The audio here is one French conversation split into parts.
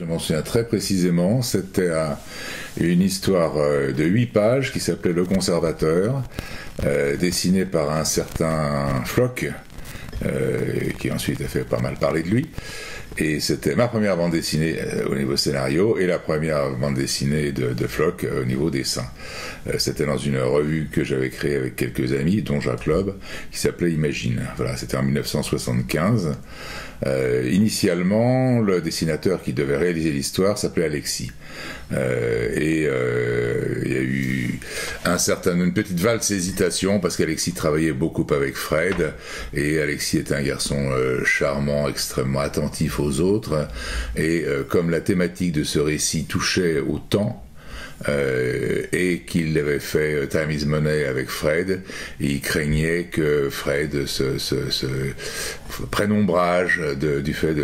Je m'en souviens très précisément, c'était une histoire de 8 pages qui s'appelait Le Conservateur, dessinée par un certain Floch, qui ensuite a fait pas mal parler de lui. Et c'était ma première bande dessinée au niveau scénario et la première bande dessinée de Floch au niveau dessin. C'était dans une revue que j'avais créée avec quelques amis, dont Jacques Loeb, qui s'appelait Imagine. Voilà, c'était en 1975. Initialement, le dessinateur qui devait réaliser l'histoire s'appelait Alexis. Il y a eu une petite valse hésitation parce qu'Alexis travaillait beaucoup avec Fred et Alexis était un garçon charmant, extrêmement attentif aux autres et comme la thématique de ce récit touchait au temps et qu'il avait fait Time is Money avec Fred, il craignait que Fred se prenne ombrage du fait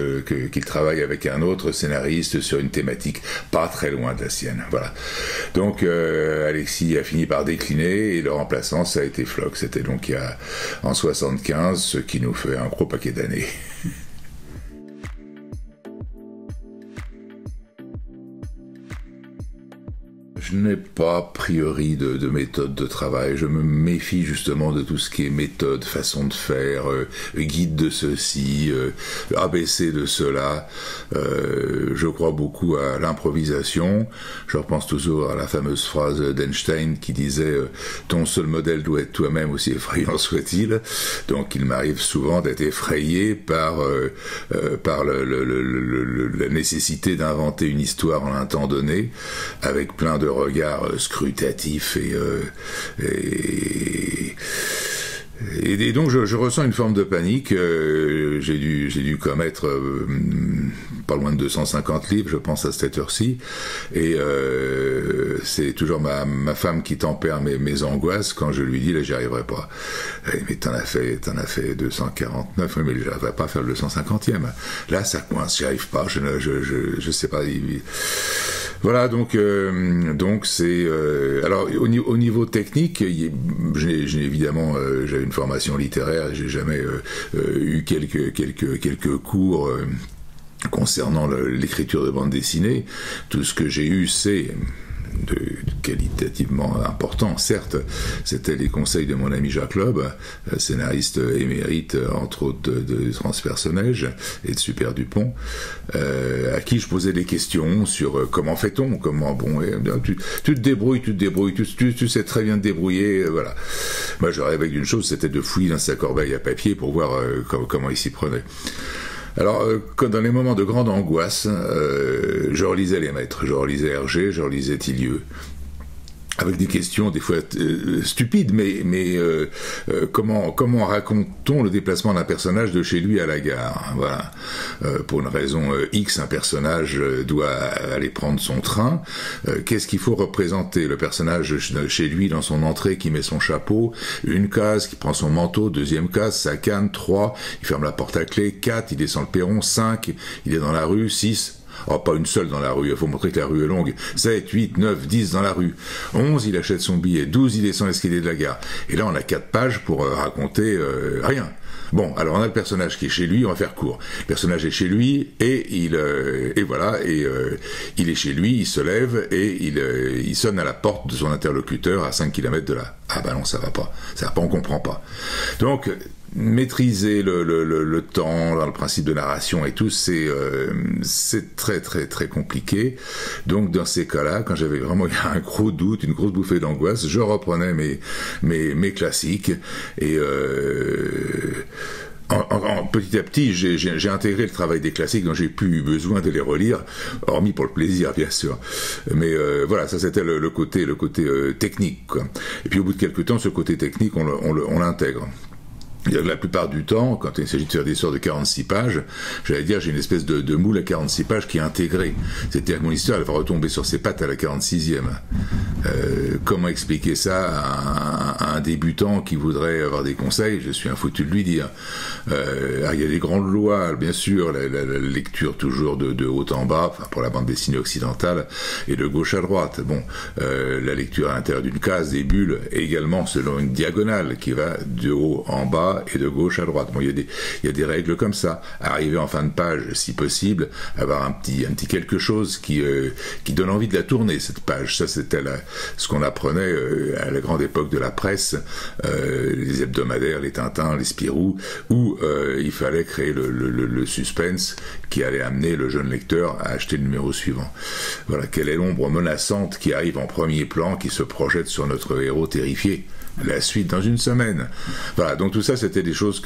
qu'il travaille avec un autre scénariste sur une thématique pas très loin de la sienne. Voilà. Donc Alexis a fini par décliner et le remplaçant ça a été Floch. C'était donc en 75, ce qui nous fait un gros paquet d'années. Je n'ai pas a priori de méthode de travail. Je me méfie justement de tout ce qui est méthode, façon de faire, guide de ceci, ABC de cela. Je crois beaucoup à l'improvisation. Je repense toujours à la fameuse phrase d'Einstein qui disait « Ton seul modèle doit être toi-même, aussi effrayant soit-il ». Donc il m'arrive souvent d'être effrayé par la nécessité d'inventer une histoire en un temps donné, avec plein de regard scrutatif et donc je ressens une forme de panique. J'ai dû commettre pas loin de 250 livres, je pense, à cette heure-ci, et c'est toujours ma femme qui tempère mes angoisses quand je lui dis là j'y arriverai pas. Mais t'en as fait 249, oui, mais j'arriverai pas à faire le 250e. Là ça coince, j'y arrive pas, je sais pas. Voilà, donc c'est alors au niveau technique, j'ai évidemment j'avais une formation littéraire, j'ai jamais eu quelques cours concernant l'écriture de bande dessinée. Tout ce que j'ai eu, c'est qualitativement important, certes, c'était les conseils de mon ami Jacques Loeb, scénariste émérite, entre autres de Transpersonnage et de Super Dupont, à qui je posais des questions sur comment fait-on, tu te débrouilles, tu sais très bien te débrouiller, voilà. Moi je rêvais d'une chose, c'était de fouiller dans sa corbeille à papier pour voir comment il s'y prenait. Alors, dans les moments de grande angoisse, je relisais les maîtres, je relisais Hergé, je relisais Tillieux, avec des questions des fois stupides, mais comment raconte-t-on le déplacement d'un personnage de chez lui à la gare? Voilà. Pour une raison X, un personnage doit aller prendre son train. Qu'est-ce qu'il faut représenter? Le personnage chez lui dans son entrée qui met son chapeau, une case, qui prend son manteau, deuxième case, sa canne, 3, il ferme la porte à clé, 4, il descend le perron, 5, il est dans la rue, 6, oh, pas une seule dans la rue, il faut montrer que la rue est longue. 7, 8, 9, 10 dans la rue. 11, il achète son billet. 12, il descend l'escalier de la gare. Et là, on a 4 pages pour raconter rien. Bon, alors on a le personnage qui est chez lui, on va faire court. Le personnage est chez lui, et il est chez lui, il se lève, et il sonne à la porte de son interlocuteur à 5 km de là. Ah ben non, ça va pas, on comprend pas. Donc, maîtriser le temps, dans le principe de narration et tout, c'est très très très compliqué. Donc dans ces cas-là, quand j'avais vraiment un gros doute, une grosse bouffée d'angoisse, je reprenais mes classiques et petit à petit, j'ai intégré le travail des classiques, dont j'ai plus eu besoin de les relire, hormis pour le plaisir, bien sûr. Mais voilà, ça c'était le côté technique, quoi. Et puis au bout de quelques temps, ce côté technique, on l'intègre. La plupart du temps, quand il s'agit de faire des histoires de 46 pages, j'allais dire, j'ai une espèce de moule à 46 pages qui est intégrée. C'est-à-dire que mon histoire, elle va retomber sur ses pattes à la 46e. Comment expliquer ça à un débutant qui voudrait avoir des conseils? Je suis un foutu de lui dire. Il y a des grandes lois, bien sûr, la lecture toujours de haut en bas, enfin, pour la bande dessinée occidentale, et de gauche à droite. Bon, la lecture à l'intérieur d'une case, des bulles, également selon une diagonale qui va de haut en bas, bas et de gauche à droite. Bon, il y a des règles comme ça. Arriver en fin de page, si possible, avoir un petit quelque chose qui donne envie de la tourner, cette page. Ça, c'était ce qu'on apprenait à la grande époque de la presse, les hebdomadaires, les Tintins, les Spirou, où il fallait créer le suspense qui allait amener le jeune lecteur à acheter le numéro suivant. Voilà, quelle est l'ombre menaçante qui arrive en premier plan, qui se projette sur notre héros terrifié. La suite dans une semaine. Voilà, donc tout ça, c'était des choses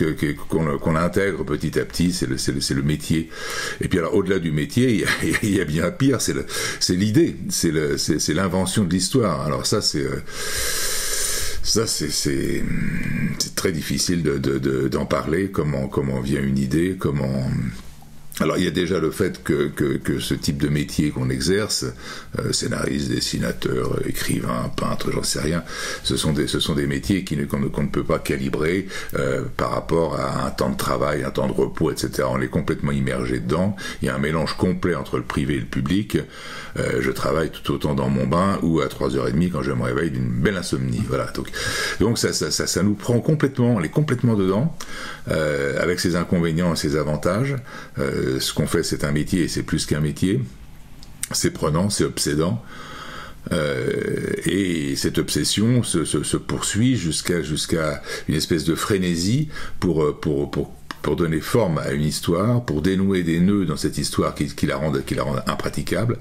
qu'on intègre petit à petit, c'est le métier. Et puis alors, au-delà du métier, il y a bien pire, c'est l'idée, c'est l'invention de l'histoire. Alors ça, c'est très difficile d'en parler, comment vient une idée, comment... Alors il y a déjà le fait que ce type de métier qu'on exerce, scénariste, dessinateur, écrivain, peintre, j'en sais rien, ce sont des métiers qu'on ne peut pas calibrer par rapport à un temps de travail, un temps de repos, etc. On est complètement immergé dedans. Il y a un mélange complet entre le privé et le public. Je travaille tout autant dans mon bain ou à 3h30 quand je me réveille d'une belle insomnie. Voilà. Donc ça nous prend complètement, on est complètement dedans, avec ses inconvénients et ses avantages. Ce qu'on fait, c'est un métier et c'est plus qu'un métier. C'est prenant, c'est obsédant. Et cette obsession se poursuit jusqu'à une espèce de frénésie pour donner forme à une histoire, pour dénouer des nœuds dans cette histoire qui la rendent impraticable.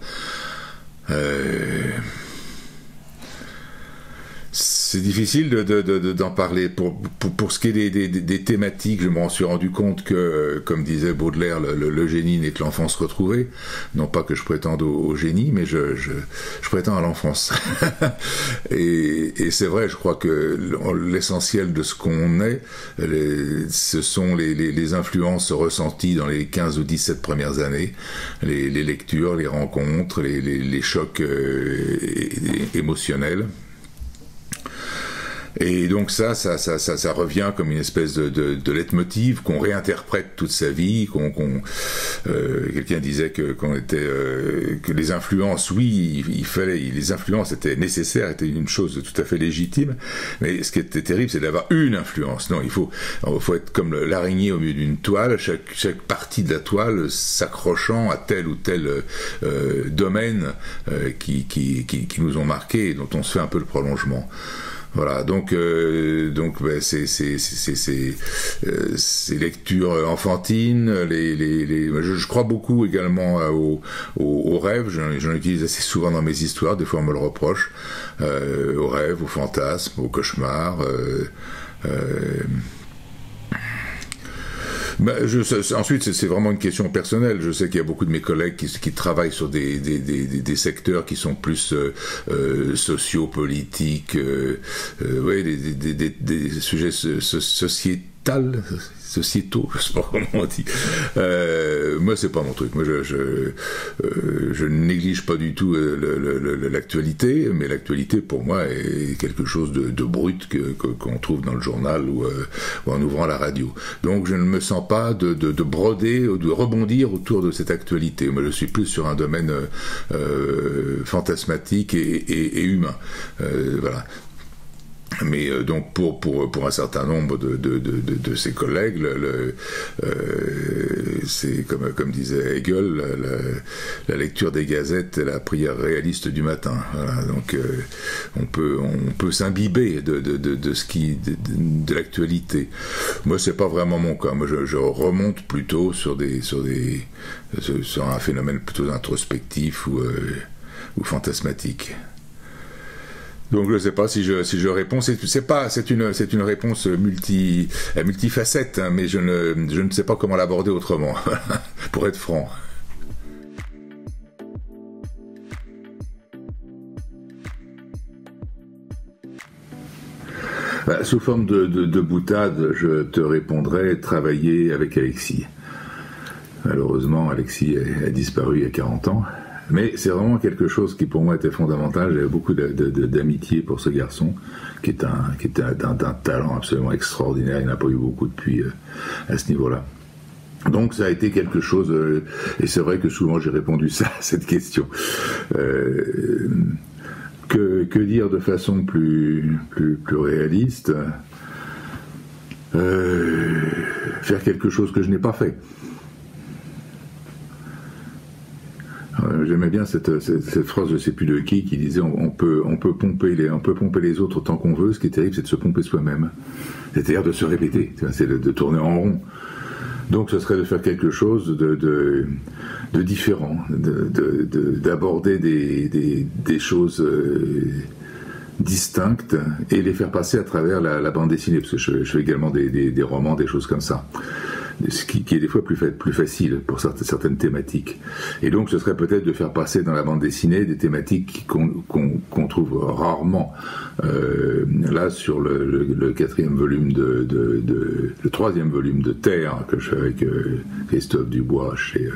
C'est difficile d'en parler. Pour ce qui est des thématiques, je m'en suis rendu compte que, comme disait Baudelaire, le génie n'est que l'enfance retrouvée. Non pas que je prétende au génie, mais je prétends à l'enfance. et c'est vrai, je crois que l'essentiel de ce qu'on est, ce sont les influences ressenties dans les 15 ou 17 premières années, les lectures, les rencontres, les chocs émotionnels. Et donc ça revient comme une espèce de leitmotiv qu'on réinterprète toute sa vie, quelqu'un disait que les influences, oui, les influences étaient nécessaires, étaient une chose tout à fait légitime, mais ce qui était terrible, c'est d'avoir une influence. Non, il faut être comme l'araignée au milieu d'une toile, chaque partie de la toile s'accrochant à tel ou tel domaine qui nous ont marqués et dont on se fait un peu le prolongement. Voilà, donc ces lectures enfantines, je crois beaucoup également aux rêves. J'en utilise assez souvent dans mes histoires. Des fois, on me le reproche. Aux rêves, aux fantasmes, aux cauchemars. Ensuite, c'est vraiment une question personnelle. Je sais qu'il y a beaucoup de mes collègues qui travaillent sur des secteurs qui sont plus sociopolitiques, des sujets sociétaux, je sais pas comment on dit. Moi, c'est pas mon truc. Moi, je ne néglige pas du tout l'actualité, mais l'actualité, pour moi, est quelque chose de brut qu'on trouve dans le journal ou en ouvrant la radio. Donc, je ne me sens pas de broder ou de rebondir autour de cette actualité. Moi, je suis plus sur un domaine fantasmatique et humain. Voilà. Mais donc pour un certain nombre de ses collègues, c'est comme disait Hegel, la lecture des gazettes est la prière réaliste du matin. Voilà, donc on peut s'imbiber de l'actualité. Moi, c'est pas vraiment mon cas. Moi, je remonte plutôt sur un phénomène plutôt introspectif ou fantasmatique. Donc je ne sais pas si je réponds. C'est une réponse multifacette, hein, mais je ne sais pas comment l'aborder autrement, pour être franc. Sous forme de boutade, je te répondrai travailler avec Alexis. Malheureusement, Alexis a disparu il y a 40 ans. Mais c'est vraiment quelque chose qui pour moi était fondamental. J'avais beaucoup d'amitié pour ce garçon, qui était d'un talent absolument extraordinaire. Il n'a pas eu beaucoup depuis à ce niveau-là. Donc ça a été quelque chose, et c'est vrai que souvent j'ai répondu ça à cette question. Que dire de façon plus réaliste ? faire quelque chose que je n'ai pas fait. J'aimais bien cette phrase, je ne sais plus de qui disait on peut pomper les autres autant qu'on veut. Ce qui est terrible, c'est de se pomper soi-même. C'est-à-dire de se répéter, c'est de tourner en rond. Donc ce serait de faire quelque chose de différent, d'aborder des choses distinctes et les faire passer à travers la bande dessinée, parce que je fais également des romans, des choses comme ça. Ce qui est des fois plus facile pour certaines thématiques. Et donc ce serait peut-être de faire passer dans la bande dessinée des thématiques qu'on trouve rarement. Là, sur le quatrième volume le troisième volume de Terre, que je fais avec Christophe Dubois chez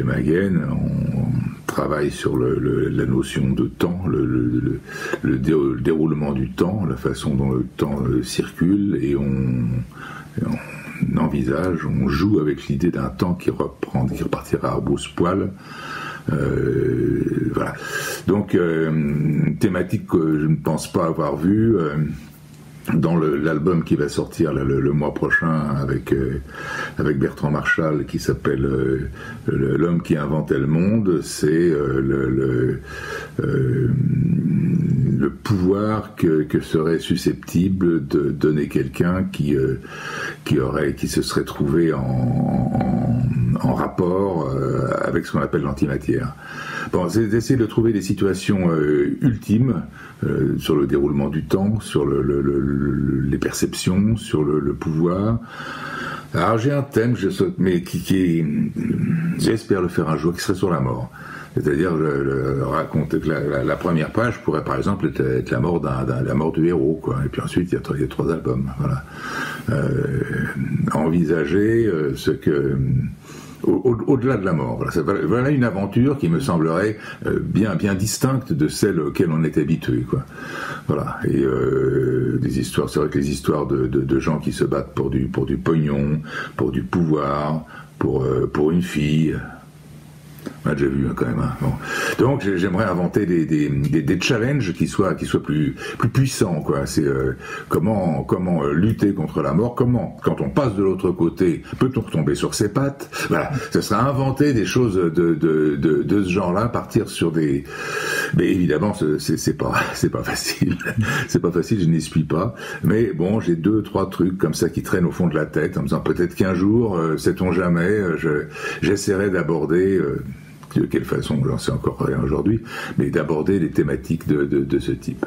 Maguen, on travaille sur la notion de temps, le déroulement du temps, la façon dont le temps circule, et on envisage, on joue avec l'idée d'un temps qui repartira à rebrousse-poil. Voilà. Donc, une thématique que je ne pense pas avoir vue dans l'album qui va sortir le mois prochain avec Bertrand Marchal, qui s'appelle L'homme qui inventait le monde, c'est le pouvoir que serait susceptible de donner quelqu'un qui se serait trouvé en rapport avec ce qu'on appelle l'antimatière. Bon, c'est d'essayer de trouver des situations ultimes sur le déroulement du temps, sur les perceptions, sur le pouvoir. Alors j'ai un thème, mais qui j'espère le faire un jour, qui serait sur la mort. C'est-à-dire raconter que la première page pourrait par exemple être la mort du héros, quoi. Et puis ensuite il y a 3 albums. Voilà. Envisager ce que au-delà de la mort. Voilà une aventure qui me semblerait bien distincte de celle auxquelles on est habitué, quoi. Voilà. Et des histoires, c'est vrai que les histoires de gens qui se battent pour du pognon, pour du pouvoir, pour une fille. On a déjà vu quand même. Hein. Bon. Donc j'aimerais inventer des challenges qui soient plus puissants, quoi. C'est comment lutter contre la mort. Comment, quand on passe de l'autre côté, peut-on retomber sur ses pattes. Voilà. Ce serait inventer des choses de ce genre-là, partir sur des. Mais évidemment, c'est pas facile. C'est pas facile. Je n'y suis pas. Mais bon, j'ai 2-3 trucs comme ça qui traînent au fond de la tête, en me disant peut-être qu'un jour, sait-on jamais, j'essaierai d'aborder. De quelle façon, j'en sais encore rien aujourd'hui, mais d'aborder des thématiques de ce type.